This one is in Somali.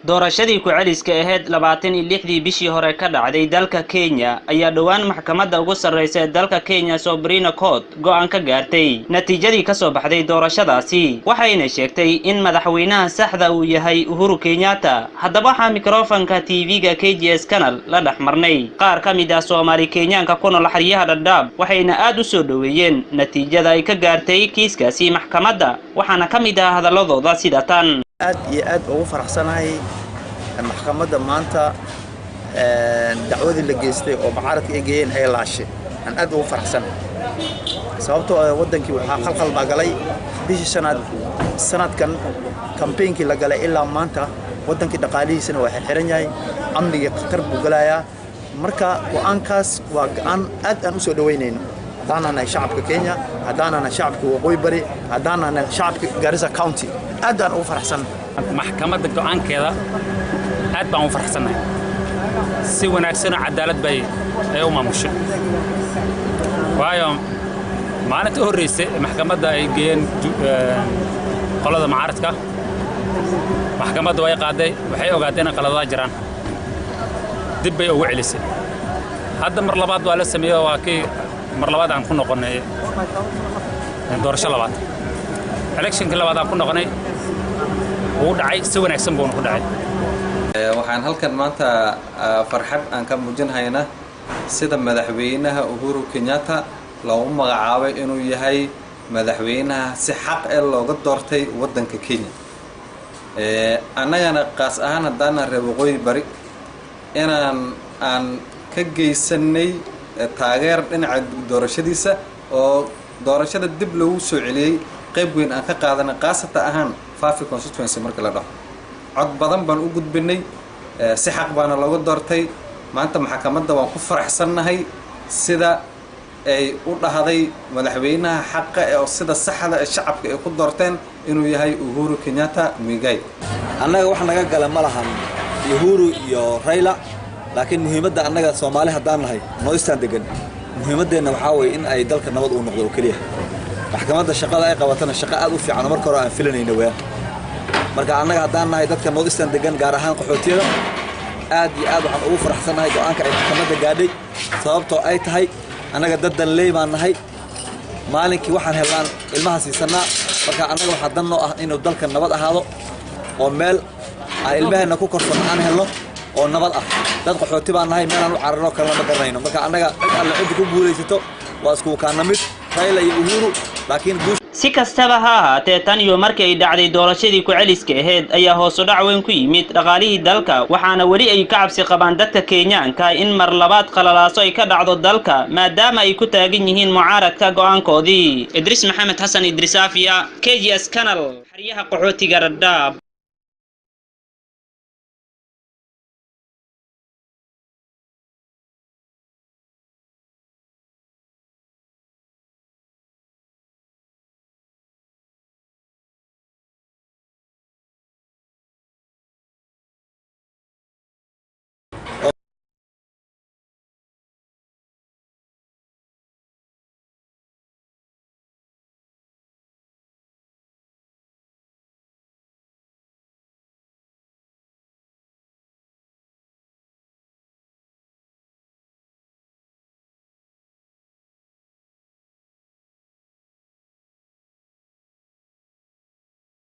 doorashadii ku celiska ahayd 26 bishii hore ka dhacday dalka Kenya ayaa dhawaan maxkamadda ugu sarreysay dalka Kenya Supreme Court go'aan ka gaartay natiijadii ka soo baxday doorashadaasi waxayna sheegtay in madaxweynaha saxda uu yahay Uhuru Kenyatta. haddaba waxaa mikrofonka TV-ga KGS Channel la dhaxmarnay qaar ka mid ah Soomaali Kenyaanka ku nool xeryaha Dadaab waxayna aad u soo dhaweeyeen natiijada ay ka gaartay kiiskaasi maxkamadda waxaana ka mid ah hadaladooda sida tan aad iyo aad ugu faraxsanahay maxkamadda maanta dacwadii la geystay oo mucaaradka ay geeyeen ay laashay aan aad ugu faraxsanahay sababtoo ah wadankii waxa qalqal ma galay bishii sanadkan campaign-kii la galay ilaa maanta wadankii dhaqaalihiisana waa xiran yahay amniga khatar buu galayaa marka go'aankaas waa go'aan aad aan u soo dhaweynayno haddaanana shacabka Kenya haddaanana shacabka waqooyi bari haddaanana shacabka Garissa County aad aan ugu faraxsanahay maxkamadda go'aankeeda aad baan u faraxsanahay si wanaagsan cadaalad bay ay u maamushay waayo maalinta horreysay maxkamadda ay geeyeen qolada mucaaradka maxkamadda way qaaday waxay ogaadeen in qaladaad jiraan dib bay ugu celisay hadda mar labaad waa la sameeyay waa kii mar labaad aan ku noqonay doorasho labaad electionka labaad aan ku noqonay uu dhacay si wanaagsan buu ku dhacay waxaan halkan maanta farxad aan ka muujinaynaa sida madaxweynaha Uhuru Kenyatta loo magacaabay inuu yahay madaxweynaha si xaq ah looga doortay wadanka Kenya annagana qaas ahaan haddana reer waqooyi bari aan ka geysanay taageer dhinaca doorashadiisa oo doorashada dib loogu soo celiyay qayb weyn aan ka qaadanay qaasata ahaan Fafi constituency marka la dhaho cod badan baan u gudbinay si xaq baana looga doortay maanta maxkamadda waan ku faraxsanahay sida ay u dhahday madaxweynaha xaq oo sida saxda ah shacabka ay ku doorteen inuu yahay Uhuru Kenyatta Muigai annaga wax naga gala ma lahan Uhuru iyo Raila laakiin muhiimadda annaga Soomaali haddaan nahay noo istaan degan muhiimadeena waxa weey in ay dalka nabad u noqdo kaliya maxkamadda shaqada ay qabatana shaqo aad u fiican marka hore aan filanayno weeyaan marka annaga haddaan nahay dadka noo istaan degan gaar ahaan qaxootiyada aad iyo aad waxaan ugu faraxsanahay go'aanka ay maxkamadda gaadhay sababtoo ay tahay annaga daddan leeymaan nahay maalinkii waxaan helaan ilmaha siisanaa marka annaga waxa dan noo ah inuu dalka nabad ahaado oo meel ay ilmaheena ku korsan aan helno oo nabad ah dad qaxooti baan nahay meelaan u cararno kala ma garanayno marka annaga alla cid ku guuleysato waa isku kaanamid Raila iyo Uhuru laakiin si kastaba ha ahaatee tan iyo markii ay dhacday doorashadii ku celiska ahayd ayaa hoos u dhac weyn ku yimid dhaqaalihii dalka waxaana wali ay ka cabsi qabaan dadka Kenyaanka in mar labaad qalalaaso ay ka dhacdo dalka maadaama ay ku taagan yihiin mucaaradka go'aankoodii Idris Maxamed Xasan Idris Afiya KGS Channel xeryaha qaxootiga Dadaab